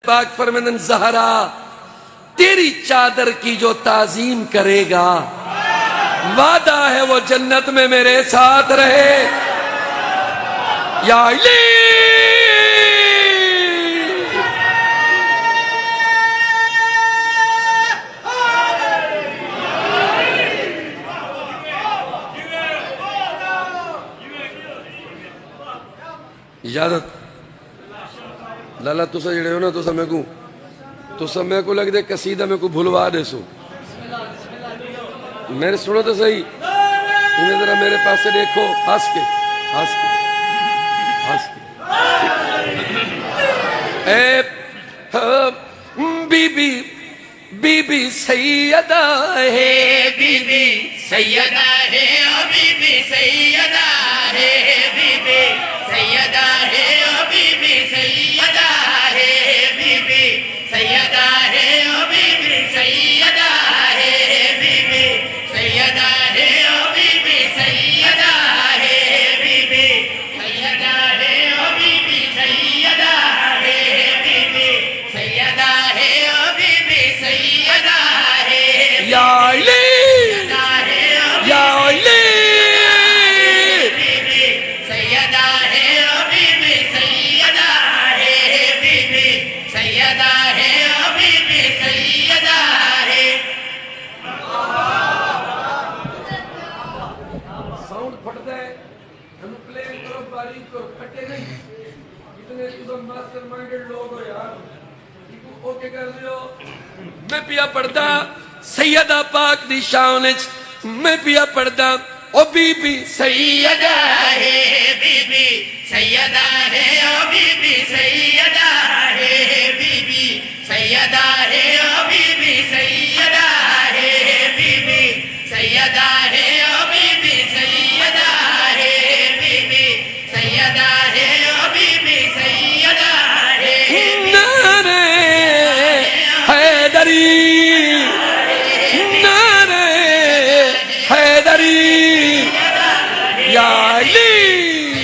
پاک فرماندن زہرا تیری چادر کی جو تعظیم کرے گا وعدہ ہے وہ جنت میں میرے ساتھ رہے یا علی اجازت لالا تسا جڑے ہو نا تسا میں کو لگ دے قصیدہ میں کو بھلوا دے سو میرے سنو تو صحیح انہیں ذرا میرے پاس سے دیکھو ہنس کے اے بی بی سیدہ ہے بی بی سیدہ ہے بی بی سیدہ ہے بی بی سیدہ ہے بی بی سیدہ ہے بی بی سیدہ ہے بی بی سیدہ ہے بی بی سیدہ ہے بی بی سیدہ ہے بی بی سیدہ ہے بی بی سیدہ ہے بی بی سیدہ ہے بی بی سیدہ ہے یا علی یا علی میں پیا پڑھدا سیدہ پاک دی شان وچ میں پیا پڑھدا او بی بی سیدہ ہے بی بی سیدہ ہے بی بی سیدہ ہے بی بی سیدہ ہے بی بی سیدہ ہے بی بی سیدہ ہے بی بی سیدہ ہے بی بی سیدہ ہے بی بی سیدہ ہے نعرہ حیدری نعرہ حیدری یا علی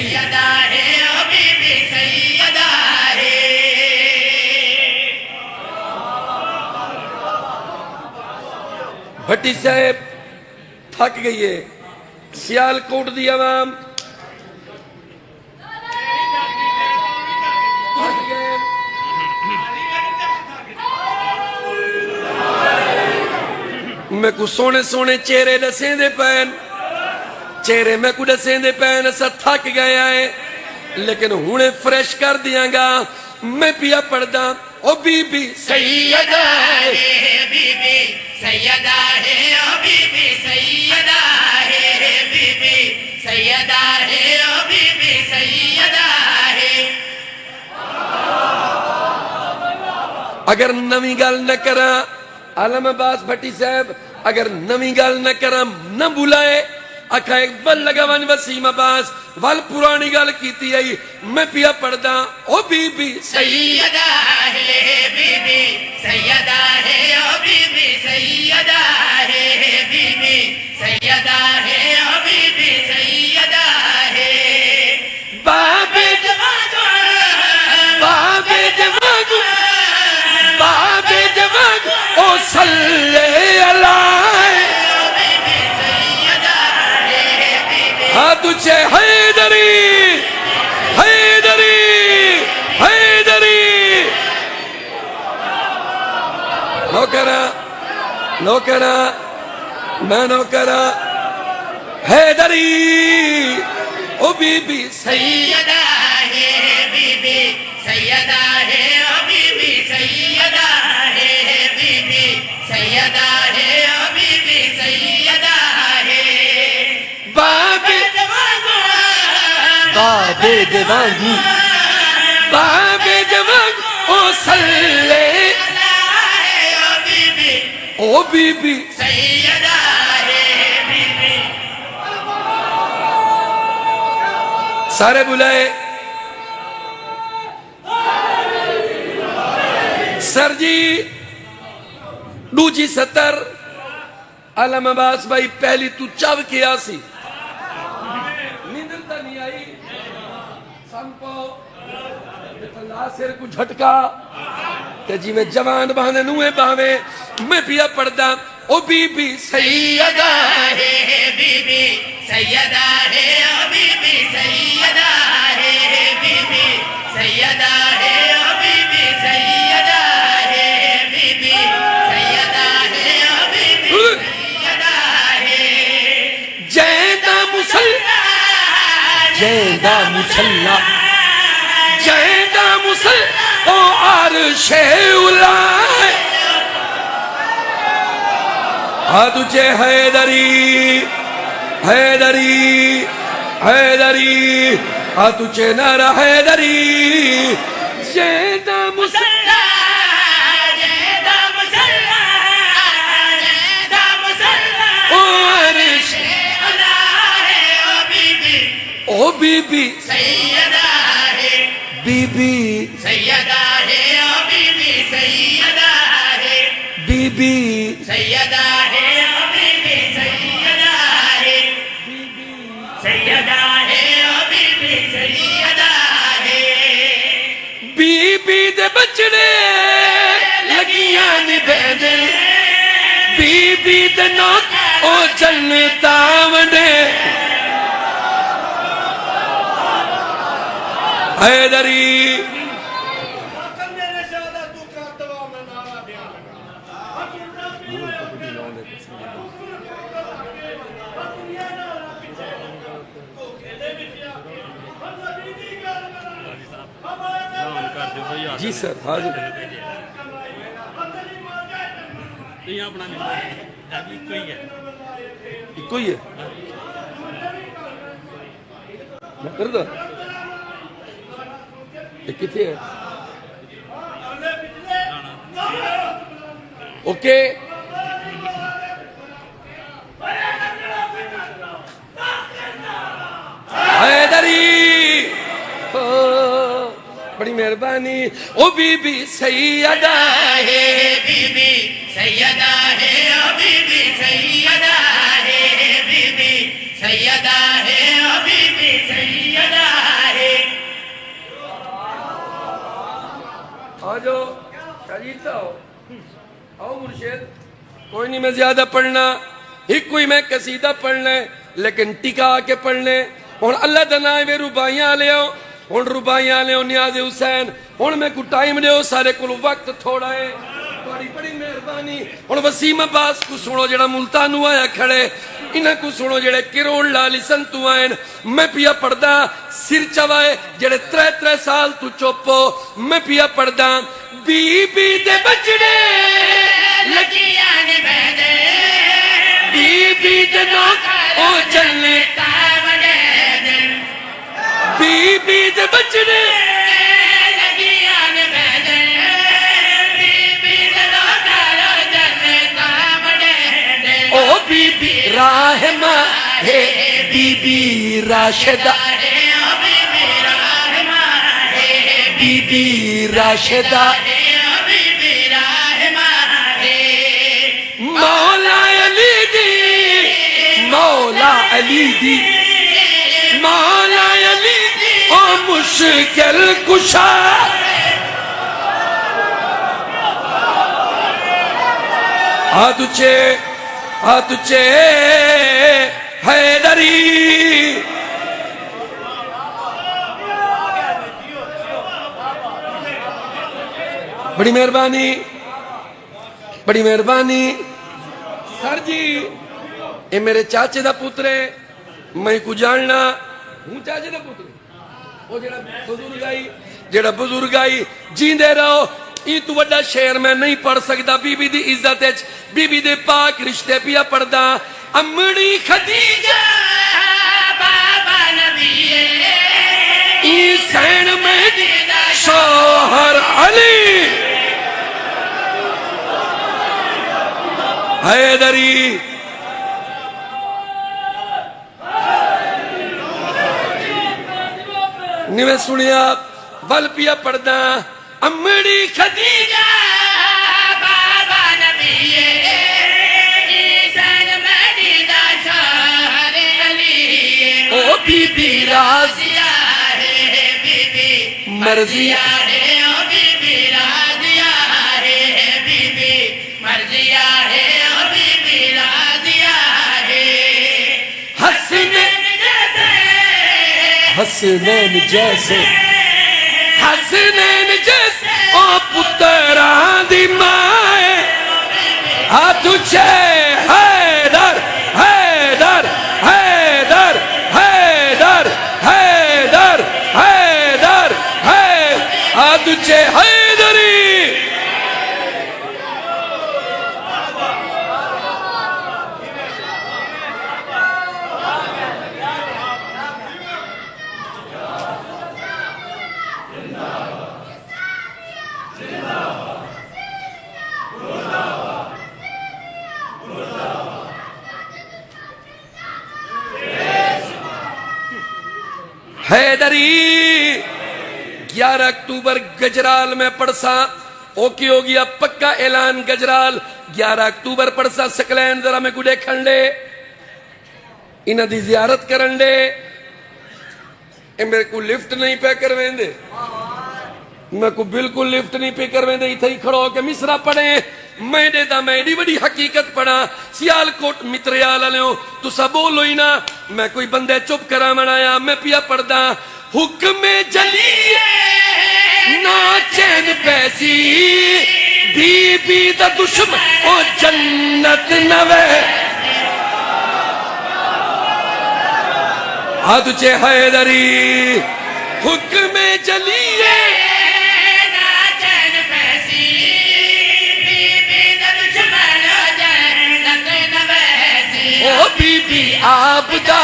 سیدہ ہے بی بی سیدہ ہے بھٹی صاحب تھک گئی ہے سیال کوٹ دی عوام تھک گئے میں کو سونے سونے چہرے دسیں دے پین چہرے میں کو دسیں دے پین ایسا تھک گیا ہے لیکن ہونے فریش کر دیاں گا میں پیا پڑھدا او بی بی سیدہ ہے بی بی سیدہ ہے بی بی سیدہ ہے بی بی سیدہ ہے بی بی سیدہ ہے اگر نمی گل نہ کرا عالم عباس بھٹی صاحب اگر نمی گل نہ کرا نہ بلائے اکھا ایک بل لگا ون وسیم عباس وال پرانی گل کیتی ہے میں پیا پڑھدا او بی بی سیدہ ہے بی بی سیدہ ہے بی بی سیدہ ہے بی بی سیدہ ہے بی بی سیدہ ہے بابے جوانگو او صلی اللہ ہاں تجھے حیدری حیدری حیدری نوکرہ میں نوکرہ حیدری او بی بی سیدہ ہے بی بی سیدہ ہے بی بی سیدہ ہے بی بی سیدہ ہے بی بی سیدہ ہے بابے جوانگو بابے جوانگو او صلی او بی بی سیدہ ہے بی بی سارے بلائے سر جی دوجی ستر علم عباس بھائی پہلی تو چاو کیا سی نیندر تا نہیں آئی سن کو اللہ سر کو جھٹکا تے جی میں جوان بہانے نوے باوے میں پیا پڑھدا او بی بی سیدہ ہے بی بی سیدہ ہے بی بی سیدہ ہے بی بی سیدہ ہے بی بی سیدہ ہے بی بی سیدہ ہے بی بی سیدہ ہے جیندہ مسلح جیندہ مسلح جیندہ مسلح او عرش اولائے تجھے حیدری حیدری حیدری تجھے نارا حیدری جیندہ مسلح جیندہ مسلح جیندہ مسلح او عرش او بی بی سیدہ ہے بی بی سیدہ ہے بی بی سیدہ ہے بی بی سیدہ ہے بی بی سیدہ ہے سیدہ ہے بی بی سیدہ ہے بی بی دے بچڑے لگیاں نبھیدے بی بی دے نوک او جنتا ونڈے حیدری جی سر حاضر کوئی ہے میں کر دا یہ کتے ہے اوکے حیدری بڑی مہربانی او بی بی سیدہ ہے بی بی سیدہ ہے بی بی سیدہ ہے بی بی سیدہ ہے بی بی سیدہ ہے آجو شاگیرتا ہو آؤ مرشد کوئی نہیں میں زیادہ پڑھنا ایک کوئی میں قصیدہ پڑھنا ہے لیکن ٹکا کے پڑھنے اور اللہ دنائے میں ربائیاں لے ہو اور ربائیاں لے ہو نیاز حسین اور میں کو ٹائم لے ہو سارے کو وقت تھوڑا ہے بڑی بڑی مہربانی اور وسیم عباس کو سنو جڑا ملتانو آیا کھڑے انہاں کو سنو جڑے کروڑ لالی سنتو آئین میں پیا پڑھدا سر چوائے جڑے 3 سال تو چوپو میں پیا پڑھدا بی بی دے بچڑے لگیاں نبھیدے بی بی دے نوک او جلنے بی بی دے بچڑے لگیاں نبھیدے بی بی دے نوک او بی بی راہمہ ہے بی بی راشدہ بی بی راشدہ مولا علی دی مولا علی دی مولا علی دی او مشکل کشا آتوچے حیدری بڑی مہربانی بڑی مہربانی سر جی یہ میرے چاچے دا پترے میں کو جاننا ہوں چاچے دا پترے وہ جڑا بزرگ آئی جیندے رہو یہ تو وڈا شعر میں نہیں پڑھ سکتا بی بی دی عزت ہے بی بی دے پاک رشتے پیا پڑھدا امڑی خدیجہ بابا نبی حسین مہدی شوہر علی حیدری نیوے سنیا ول پیا پڑھدا امڑی خدیجہ بابا نبی حسین مہدی دا شوہر علی او بی بی راضیہ ہے بی بی مرضیہ ہے او بی بی راضیہ حسنین جیسے حسنین جیسے او پتران دی مائے تجھے حیدر حیدر حیدر حیدر حیدر حیدر حیدر تجھے حیدری حیدری 11 اکتوبر گجرال میں پڑسا اوکی ہو گیا پکا اعلان گجرال 11 اکتوبر پڑسا سکلین ذرا میں گڑے کھنڈے انہ دی زیارت کرن دے میرے کو لفٹ نہیں پہ کرویں دے میں کو بالکل لفٹ نہیں پہ کرویں دے اتھا ہی کھڑو کہ مصرہ پڑھیں میں دے دا میں دی بڑی حقیقت پڑھا سیال کوٹ متریال علیوں تو سب بولو ہی نا میں کوئی بندے چپ کرا منایا میں پیا پڑھ دا حکم جلی ناچین پیسی بی بی دا دشمن او جنت نوے تجھے حیدری حکم جلیے ناچین پیسی بی بی دا دشمن جنت نویسی او بی بی آبدہ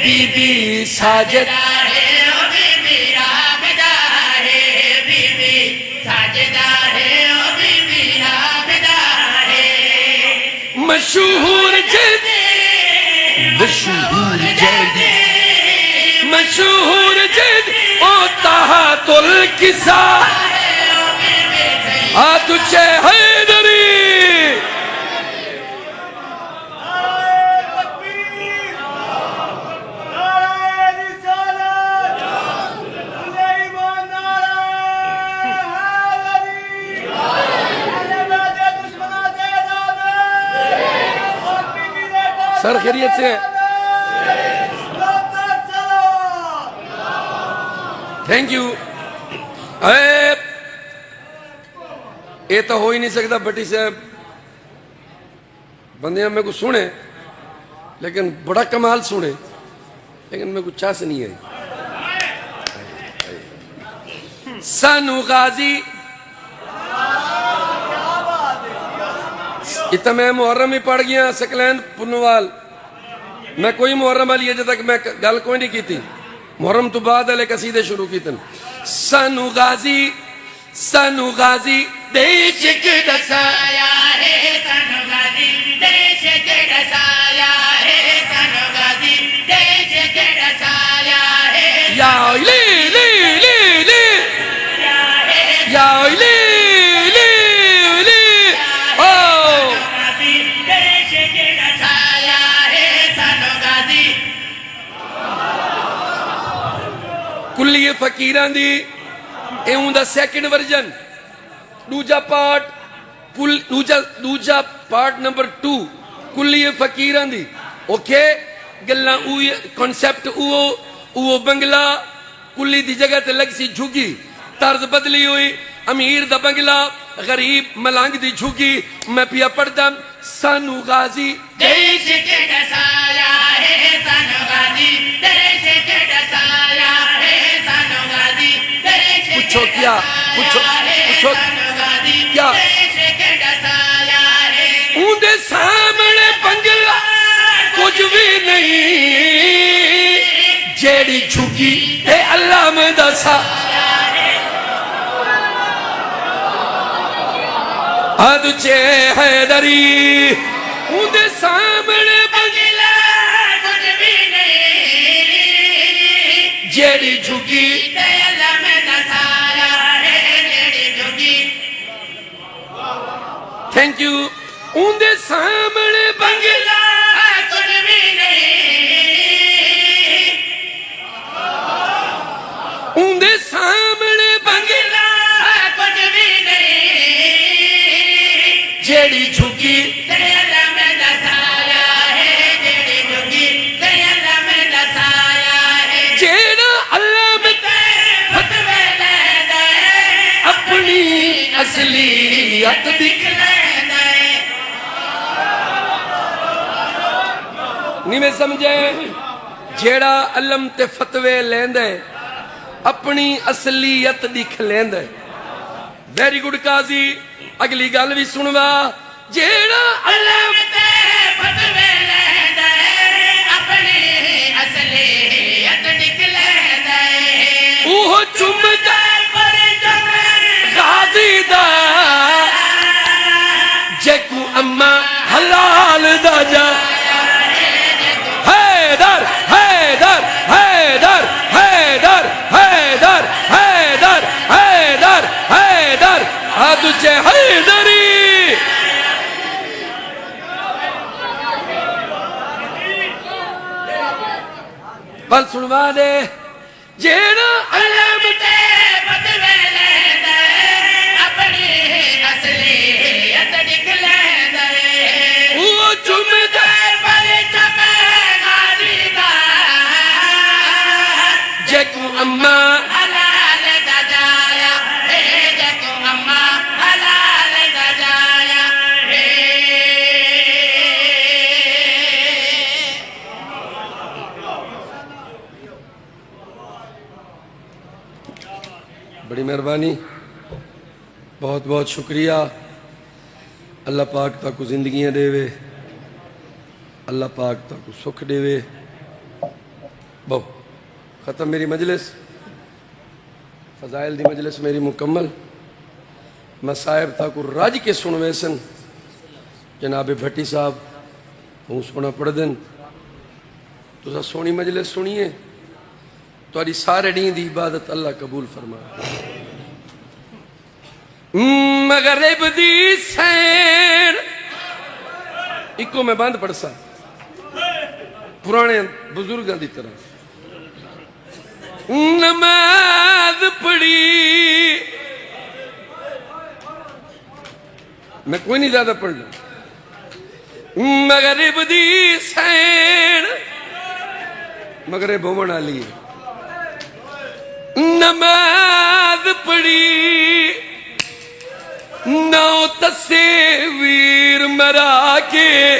بی بی ساجد مشہور جد مشہور جد مشہور جد او تحت القصہ تجھے حیدری سر خیریت سے ہیں تھینک یو یہ تو ہو ہی نہیں سکتا بٹی صاحب بندیاں میں کو سنے لیکن بڑا کمال سنے لیکن میں کو چاہ سے نہیں آئی سانو غازی اتنا میں محرم ہی پڑھ گیا سکلین پنوال میں کوئی محرم علی ہے تک میں گل کوئی نہیں کی تھی محرم تو بعد علیہ قصیدے شروع کی تھی سانو غازی دیش کے دسایا ہے سانو غازی دیش کے دسایا ہے سانو غازی دیش کے دسایا ہے یا لی لی لی لی یا لی کلی فقیران دی ایون دا سیکنڈ ورژن دوجا پارٹ نمبر 2 کلی فقیران دی اوکے گلنا اوی کنسپٹ او بنگلہ کلی دی جگہ تے لگ سی جھگی طرز بدلی ہوئی امیر دا بنگلہ غریب ملانگ دی جھگی میں پیا پڑھ دم سانو غازی دیش کے دسایا ہے سانو غازی دیش کے دسایا ہے سانو غازی دیش کے پوچھو کیا پوچھو کیا اون دے سامنے بنگلہ کچھ بھی نہیں جیڑی جھگی اے اللہ میں دسا تجھے حیدری اون دے سامنے بنگلہ کچھ بھی نہیں جیڑی جھگی اے اللہ میں دسایا ہے جیڑی جھگی تھینک یو اون دے سامنے بنگلہ کچھ بھی نہیں اون دے سامنے بنگلہ کچھ بھی نہیں جیڑی جھگی تیرے اللہ میں دسایا ہے جیڑی جھگی تیرے اللہ میں دسایا ہے جیڑا اصلیت دکھ نہیں میں سمجھے جیڑا علم تے فتوے لیندے اپنی اصلیت دکھ لیندے ویری گڈ قاضی اگلی گل بھی سنوا جیڑا علم تے فتوے لیندے اپنی اصلیت نکلیندے اوہ چمدا غازی دا جے کو اما حلال دا جا حیدر حیدر حیدر حیدر حیدر حیدر حیدر حیدر آدھے حیدری بل سنوا دے جیڑا علم تے فتوے لیندے اپنی اصلیت نکلیندے وہ چمدا جے کو اما حلال دا جایا جے کو اما حلال دا جایا بڑی مہربانی بہت بہت شکریہ اللہ پاک تا کو زندگیاں دے وے اللہ پاک تا کو سکھ دے وے بہو ختم میری مجلس فضائل دی مجلس میری مکمل میں صاحب تا کو راج کے سنوے سن جناب بھٹی صاحب ہوں سونا پڑھ دن تو سا سونی مجلس سنیے تو آدھی سارے دین دی عبادت اللہ قبول فرما مغرب دی سین ایکو میں بند پڑھ سا پرانے بزرگاں دی طرح نماز پڑھی میں کوئی نہیں زیادہ پڑھ لوں مغرب دی سین مغرب ہومن والی نماز پڑھی نو تصویر مرا کے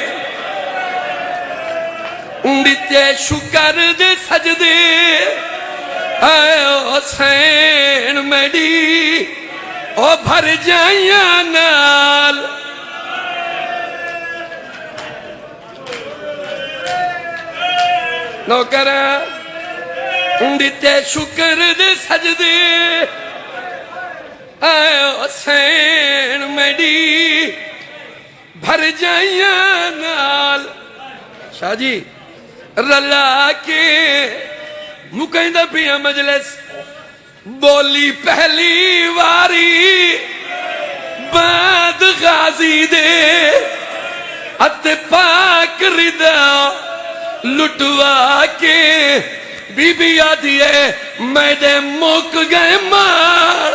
دیتے شکر دے سجدے اے حسین میڈی او بھر جائیاں نال نو کرا دیتے شکر دے سجدے اے حسین میڈی بھر جائیاں نال شاہ جی رلا کے مکیندہ پیا مجلس بولی پہلی واری بعد غازی دے ات پاک ردا لٹوا کے بی بی آدھی ہے میڈے مک گئے مار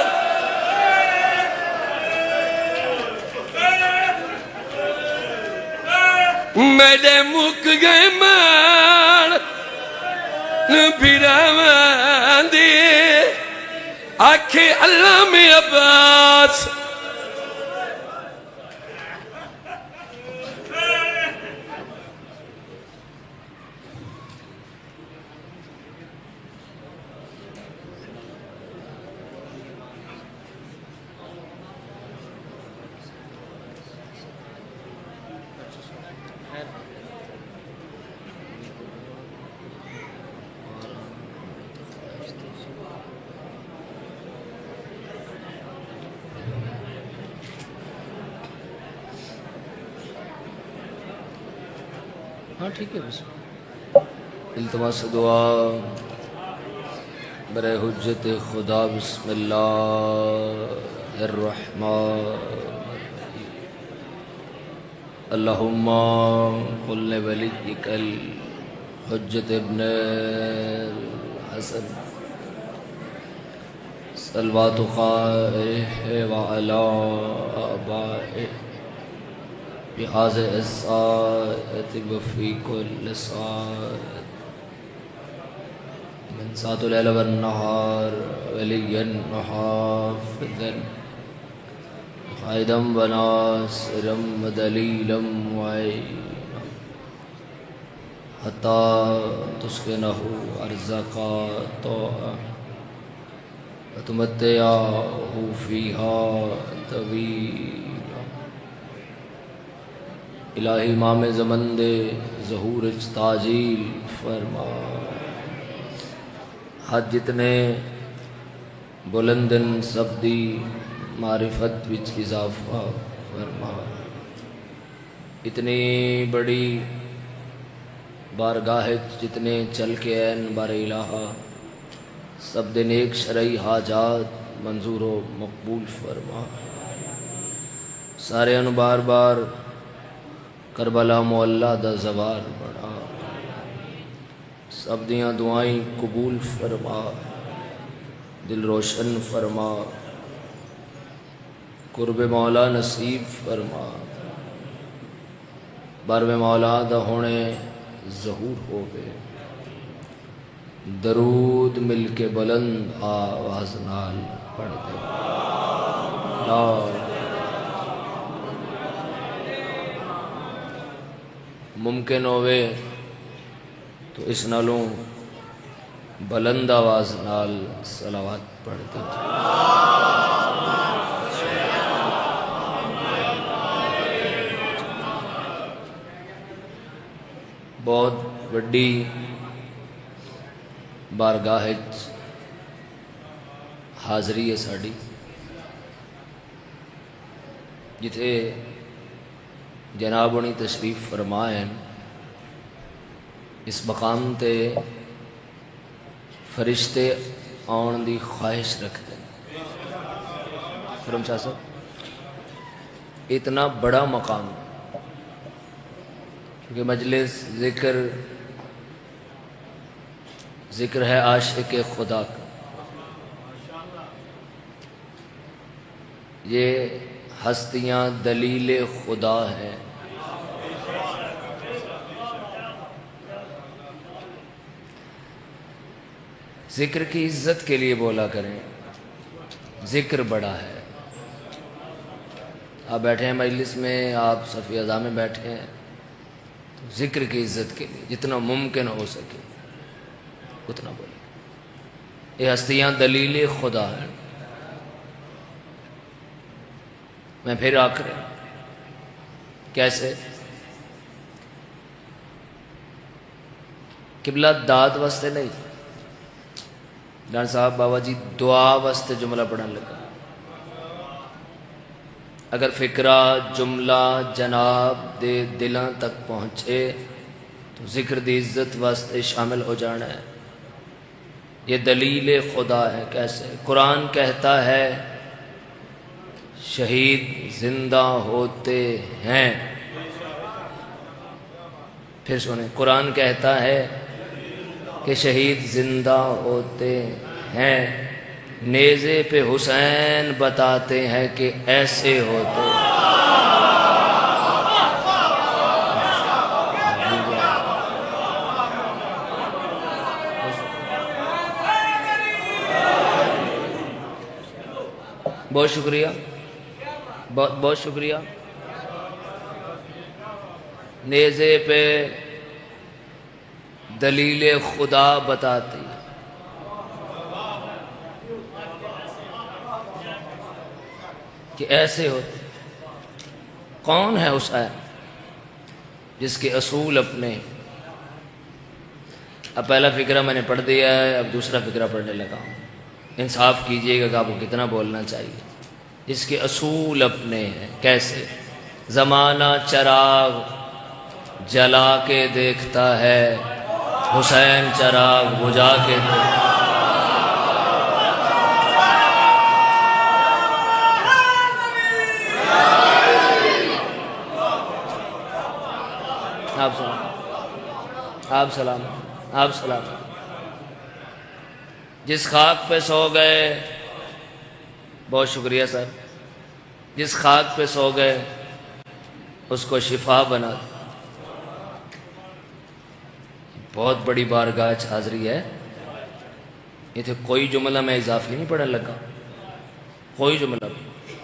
میڈے مک گئے مار پھراواں دے آکھے اللہ میں عباس ہاں ٹھیک ہے بس التماس دعا برے حجت خدا بسم اللہ الرحمن اللہم قل لولیک الحجت ابن الحسن صلوات خائه وعلى آبائه بهذا الساعة وفي كل ساعة من ساعة الليل والنهار وليا وحافظا قائدم وناصرم ودلیلم وعینا حتی تسکنہ ارزقا طوعا وتمتعہ فیہا طویلا۔ الہی امام زمن دے ظہور اچ تاجیل فرما، حد جتنے بلندن سب دی معرفت وچ اضافہ فرما، اتنی بڑی بارگاہ جتنے چل کے این بار الہا، سب دے نیک شرعی حاجات منظور و مقبول فرما۔ سارے انو بار بار کربلا معلّہ دا زوار بڑھا، سب دیاں دعائیں قبول فرما، دل روشن فرما، قرب مولا نصیب فرما، برو مولا دا ہونے ظہور ہو گئے۔ درود مل کے بلند آواز نال پڑھ دے لا ممکن ہوئے تو اس نالوں بلند آواز نال صلوات پڑھ دے۔ بہت وڈی بارگاہ حاضری ہے ساڑی، جتھے جناب انہی تشریف فرمائیں، اس مقام تے فرشتے آن دی خواہش رکھتے ہیں۔ کرم شاہ صاحب، اتنا بڑا مقام ہے کیونکہ مجلس ذکر ہے عاشق خدا کا، یہ ہستیاں دلیل خدا ہے۔ ذکر کی عزت کے لیے بولا کریں، ذکر بڑا ہے۔ آپ بیٹھے ہیں مجلس میں، آپ صفی اعضاء میں بیٹھے ہیں، تو ذکر کی عزت کے لیے جتنا ممکن ہو سکے اتنا بولے۔ یہ ہستیاں دلیل خدا ہیں۔ میں پھر آخر کیسے قبلہ داد واسطے نہیں، ڈان صاحب بابا جی دعا واسطے جملہ پڑھن لگا۔ اگر فکرہ جملہ جناب دے دلاں تک پہنچے تو ذکر دی عزت واسطے شامل ہو جانا ہے۔ یہ دلیل خدا ہے۔ کیسے؟ قرآن کہتا ہے شہید زندہ ہوتے ہیں۔ پھر سنیں، قرآن کہتا ہے کہ شہید زندہ ہوتے ہیں، نیزے پہ حسین بتاتے ہیں کہ ایسے ہوتے ہیں۔ بہت شکریہ، بہت بہت شکریہ۔ نیزے پہ دلیل خدا بتاتی ہے۔ کہ ایسے ہوتے۔ کون ہے حسین جس کے اصول اپنے؟ اب پہلا فقرہ میں نے پڑھ دیا ہے، اب دوسرا فقرہ پڑھنے لگا ہوں۔ انصاف کیجئے گا کہ آپ کو کتنا بولنا چاہیے۔ جس کے اصول اپنے ہیں۔ کیسے؟ زمانہ چراغ جلا کے دیکھتا ہے، حسین چراغ بجھا کے دیکھتا ہے۔ آپ سلام۔ جس خاک پہ سو گئے، بہت شکریہ سر، جس خاک پہ سو گئے اس کو شفا بنا۔ بہت بڑی بارگاہ حاضری ہے۔ یہ تھے کوئی جملہ میں اضافی نہیں پڑھنے لگا، کوئی جملہ بھی۔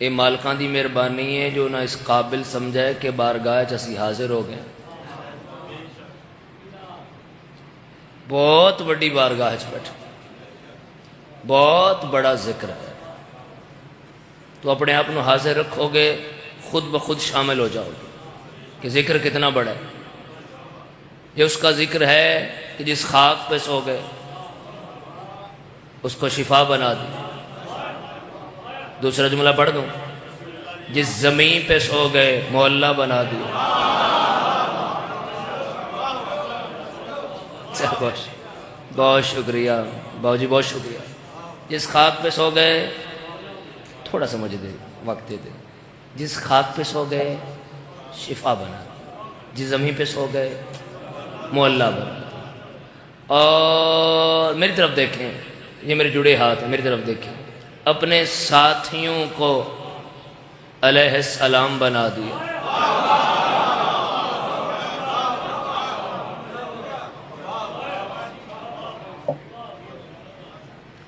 یہ مالکاں دی مہربانی ہے جو نہ اس قابل سمجھے کہ بارگاہ اسی حاضر ہو گئے. بہت بڑی بارگاہ بیٹھے، بہت بڑا ذکر ہے. تو اپنے آپ کو حاضر رکھو گے، خود بخود شامل ہو جاؤ گے کہ ذکر کتنا بڑا ہے. یہ اس کا ذکر ہے کہ جس خاک پہ سو گئے اس کو شفا بنا دی. دوسرا جملہ پڑھ دوں، جس زمین پہ سو گئے محلہ بنا دیا. بہت شکریہ باؤ جی، بہت شکریہ. جس خاک پہ سو گئے، تھوڑا سمجھ دے، وقت دے. جس خاک پہ سو گئے شفا بنا دی، جس زمین پہ سو گئے محلہ بنا دی. اور میری طرف دیکھیں، یہ میرے جڑے ہاتھ ہیں، میری طرف دیکھیں. اپنے ساتھیوں کو علیہ السلام بنا دیا.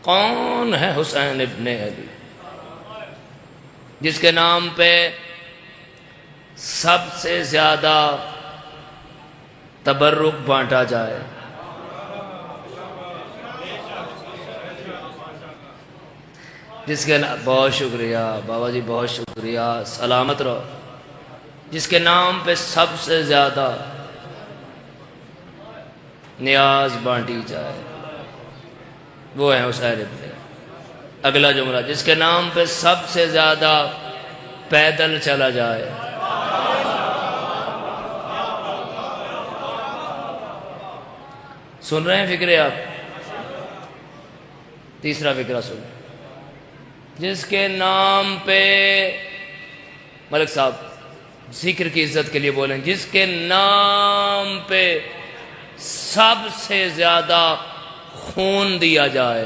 کون ہے حسین ابن علی جس کے نام پہ سب سے زیادہ تبرک بانٹا جائے؟ جس کے نام، بہت شکریہ بابا جی، بہت شکریہ، سلامت رہو. جس کے نام پہ سب سے زیادہ نیاز بانٹی جائے وہ ہے حسین ابن. اگلا جملہ، جس کے نام پہ سب سے زیادہ پیدل چلا جائے. سن رہے ہیں فکرے آپ؟ تیسرا فکرہ سنیں. جس کے نام پہ، ملک صاحب ذکر کی عزت کے لیے بولیں، جس کے نام پہ سب سے زیادہ خون دیا جائے.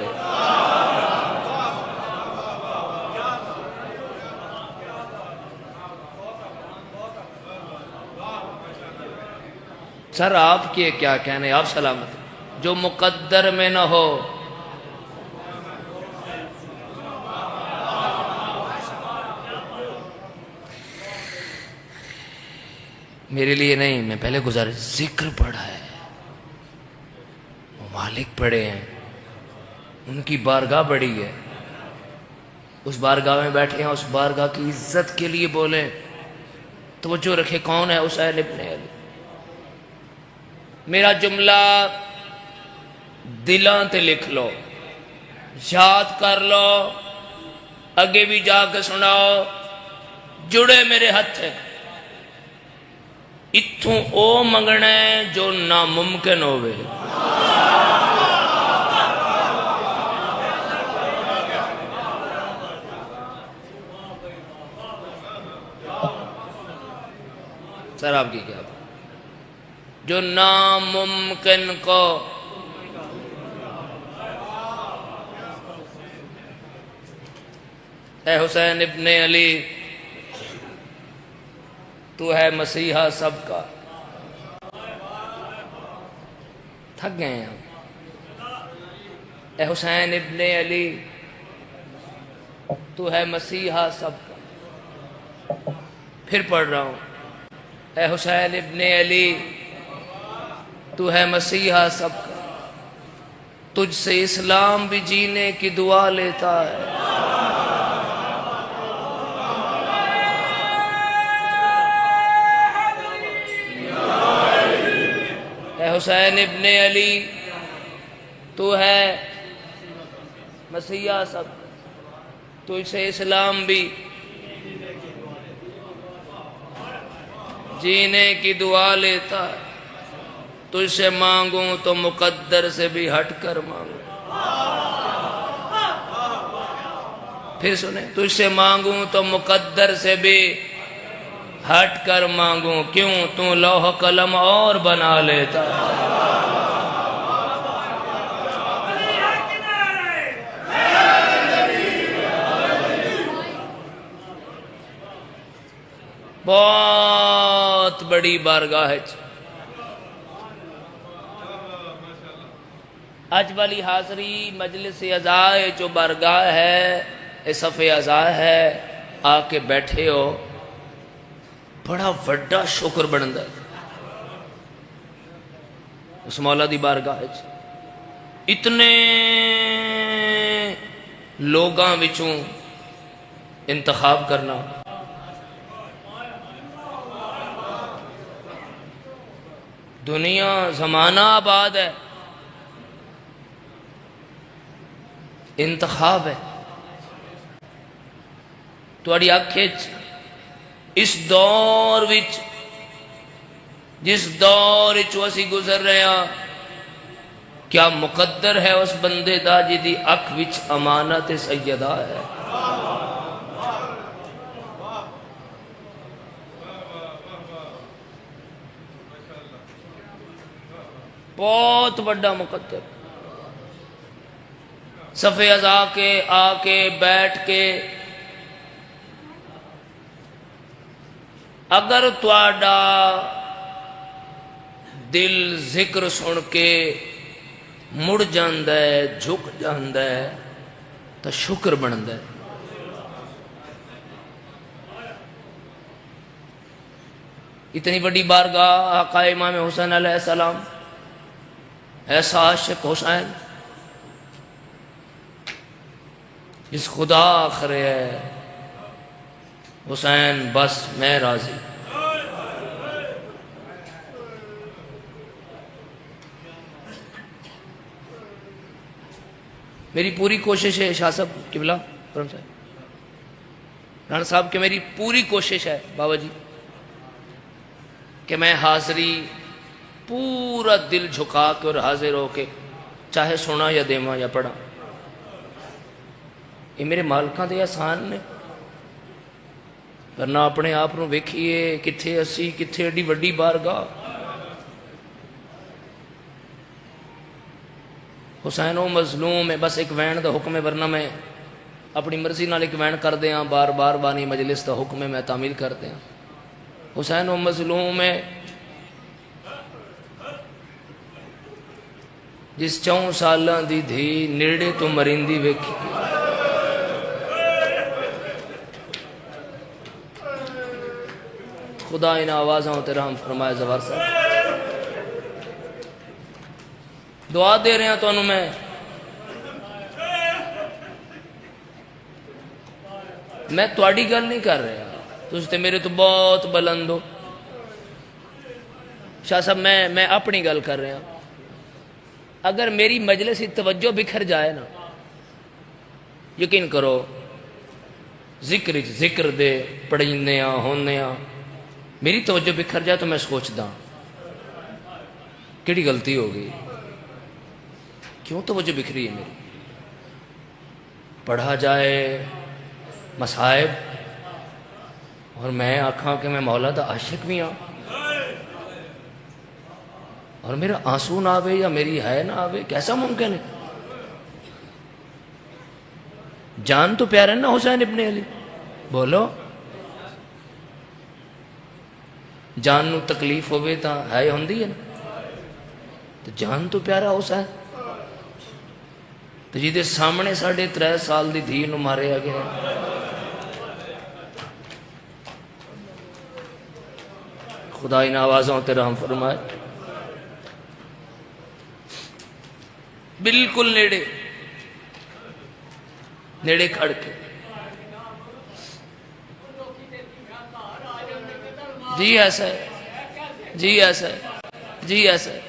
سر آپ کے کیا کہنے، آپ سلامت. جو مقدر میں نہ ہو میرے لیے نہیں، میں پہلے گزارش، ذکر پڑھا ہے، ممالک پڑھے ہیں، ان کی بارگاہ بڑی ہے، اس بارگاہ میں بیٹھے ہیں، اس بارگاہ کی عزت کے لیے بولیں. توجہ رکھے، کون ہے حسین ابن علی. میرا جملہ دلاں تے لکھ لو، یاد کر لو، اگے بھی جا کے سناؤ. جڑے میرے ہاتھ ہیں، اتھوں او منگنا ہے جو ناممکن ہوئے. سر آپ کی کیا بات؟ جو ناممکن کو اے حسین ابن علی، تو ہے مسیحا سب کا. تھک گئے ہیں ہم. اے حسین ابن علی، تو ہے مسیحا سب کا. پھر پڑھ رہا ہوں، اے حسین ابن علی، تو ہے مسیحا سب کا. تجھ سے اسلام بھی جینے کی دعا لیتا ہے. حسین ابن علی، تو ہے مسیحا سب، تجھ سے اسلام بھی جینے کی دعا لیتا ہے. تجھ سے مانگوں تو مقدر سے بھی ہٹ کر مانگوں. پھر سنیں، تجھ سے مانگوں تو مقدر سے بھی ہٹ کر مانگوں. کیوں؟ تو لوح قلم اور بنا لیتا ہے. بہت بڑی بارگاہ ہے. اج والی حاضری مجلس عزا جو بارگاہ ہے، صف عزا ہے، آ کے بیٹھے ہو بڑا وڈا شکر بنتا ہے اس مولا دی بارگاہ وچ اتنے لوگاں وچوں انتخاب کرنا دنیا زمانہ آباد ہے انتخاب ہے تواڈی اکھ وچ اس دور وچ جس دور وچ اسی گزر رہے ہاں کیا مقدر ہے اس بندے دا جدی اکھ وچ امانت سیدہ ہے بہت بڑا مقدر صفے ازا کے آ کے بیٹھ کے اگر تواڈا دل ذکر سن کے مڑ جاندا ہے جھک جاندا ہے تو شکر بندا ہے اتنی بڑی بارگاہ آقا امام حسین علیہ السلام ایسا عاشق حسین جس خدا آخرے ہے حسین بس میں راضی میری پوری کوشش ہے شاہ صاحب قبلہ کرم صاحب رانا صاحب کہ میری پوری کوشش ہے بابا جی کہ میں حاضری پورا دل جھکا کے اور حاضر ہو کے چاہے سنا یا دیواں یا پڑھا یہ میرے مالکاں دے احسان نے ورنہ اپنے آپ نو ویکھیے کتھے اسی کتھے ایڈی وڈی بارگاہ حسین و مظلوم ہے بس ایک وین دا حکم ہے ورنہ میں اپنی مرضی نال ایک وین کر دیاں بار بار بانی مجلس دا حکم ہے میں تعمیل کر دیاں حسین و مظلوم ہے جس 4 سالاں دی دھی نیڑے تو مریندی ویکھی خدا ان آوازوں تے رحم فرمائے زوار صاحب دعا دے رہے ہیں تو انہوں میں تواڈی گل نہیں کر رہا تُس تے میرے تو بہت بلند ہو شاہ صاحب میں اپنی گل کر رہا اگر میری مجلس کی توجہ بکھر جائے نا یقین کرو ذکر دے پڑھنے ہونے میری توجہ بکھر جائے تو میں سوچدا کیڑی غلطی ہو گئی کیوں توجہ بکھری ہے میری پڑھا جائے مصائب اور میں آکھاں کہ میں مولا دا عاشق بھی ہاں اور میرا آنسو نہ آوے یا میری ہے نہ آوے کیسا ممکن ہے جان تو پیارا ہے نا حسین ابن علی بولو جان نو تکلیف ہوئے تا ہے ہوندی ہے نا تو جان تو پیارا حسین تو جی دے سامنے 3.5 سال دی دھی نو مارے گیا خدا ان آوازوں تے رحم فرمائے بالکل نیڑے کھڑ کے جی ایسا ہے جی ایسا ہے جی ایسا ہے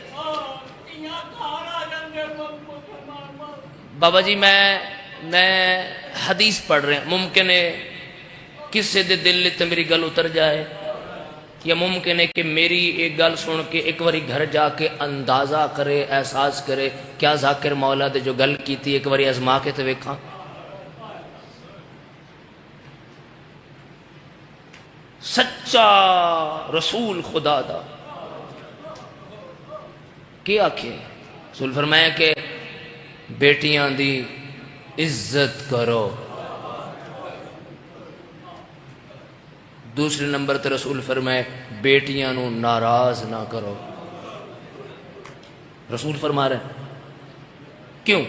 بابا جی میں حدیث پڑھ رہے ہیں ممکن ہے کسی دے دل تے میری گل اتر جائے یا ممکن ہے کہ میری ایک گل سن کے ایک باری گھر جا کے اندازہ کرے احساس کرے کیا ذاکر مولا دے جو گل کی تھی ایک باری ازما کے تے ویکھاں سچا رسول خدا دا کیا آکھے رسول فرمایا کہ بیٹیاں دی عزت کرو دوسرے نمبر تے رسول فرمائے بیٹیاں نو ناراض نہ کرو رسول فرما رہے ہیں کیوں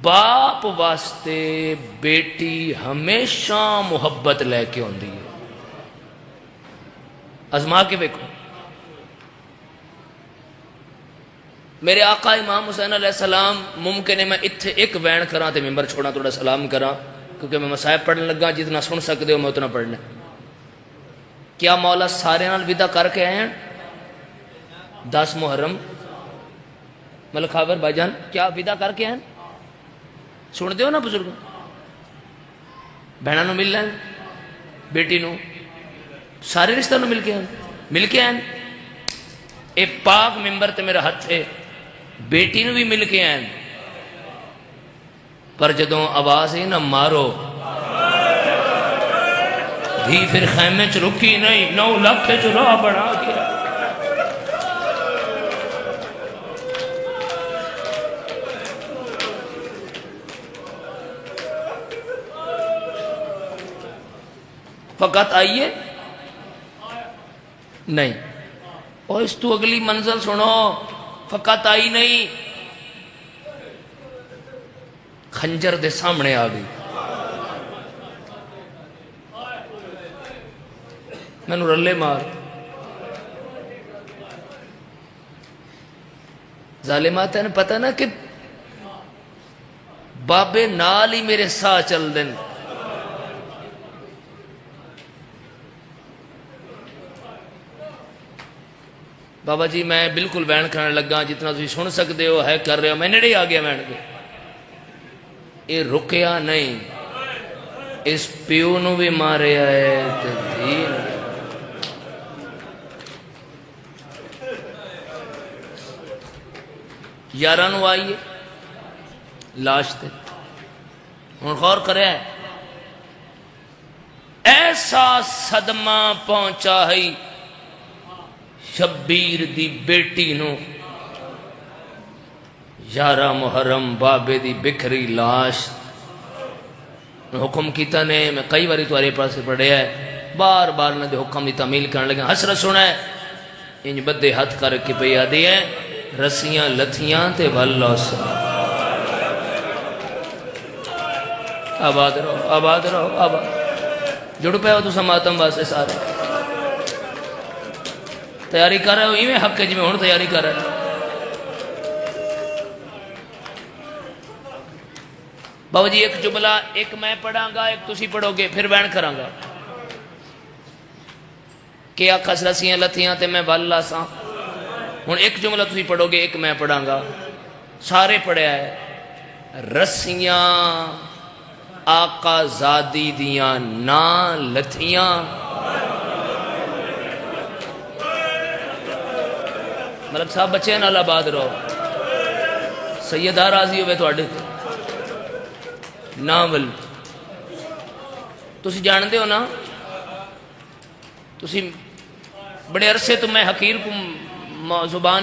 باپ واسطے بیٹی ہمیشہ محبت لے کے آتی ہے. آزما کے دیکھو. میرے آقا امام حسین علیہ السلام ممکن ہے میں اتھے ایک وین کراں تے ممبر چھوڑا تھوڑا سلام کراں کیونکہ میں مصائب پڑھنے لگا جتنا سن سکتے ہو میں اتنا پڑھنا. کیا مولا سارے نال ودا کر کے آئے ہیں 10 محرم ملک خاور بھائی جان کیا ودا کر کے آئے ہیں؟ سن دیو نا بزرگ بہنوں نو مل لین بیٹی نو سارے رشتہ نو مل کے آئے. اے پاک ممبر تے میرا ہاتھ ہے بیٹی نو بھی مل کے آئے. پر جدوں آواز ہی نہ مارو دھی پھر خیمے چ رکی نہیں 9 لاکھ چ راہ بنا گیا. فقط آئیے نہیں اور اس تو اگلی منزل سنو. فقط آئی نہیں خنجر دے سامنے آ گئی. میں نو رلے مار ظالمات نے پتہ نا کہ بابے نال ہی میرے ساہ چل دیں. بابا جی میں بالکل بین کرنے لگا جتنا تھی سن سکتے ہو ہے کر رہے ہو. میں نیڑے آ گیا بین کے. یہ رکیا نہیں اس پیو نو بھی ماریا ہے تے دھی نو. یاراں نو آئیے لاش تے ہن غور کرے ایسا صدمہ پہنچا ہے شبیر دی بیٹی نو 11 محرم بابے دی بکھری لاش. حکم کیتا نے میں کئی باری تمہارے پاس پڑھیا ہے بار بار نہ دے حکم دی تعمیل کرنے لگا. حسرت سنا ہے انج بدے ہاتھ کر کے پہ آدھی ہے رسیاں لتھیاں تے واللہ سا. آباد رہو آباد رہو آباد جڑ پہ ہو تو سماتم واسے سارے تیاری کر رہے ہو. ایویں حق ہے جی میں ہوں تیاری کر رہے ہو. بابا جی ایک جملہ ایک میں پڑھاں گا ایک تسی پڑھو گے پھر بیان کراں گا. کہ آکھا رسیاں لتھیاں تے میں والا سا. ہوں ایک جملہ تسی پڑھو گے ایک میں پڑھاں گا. سارے پڑھیا ہے رسیاں آقا زادی دیاں نا لتھیاں ملک صاحب بچے نال آباد رہو. سیدہ راضی ہوئے تواڈے ناول تسی جاندے ہو نا. تسی بڑے عرصے تو میں حقیر کو زبان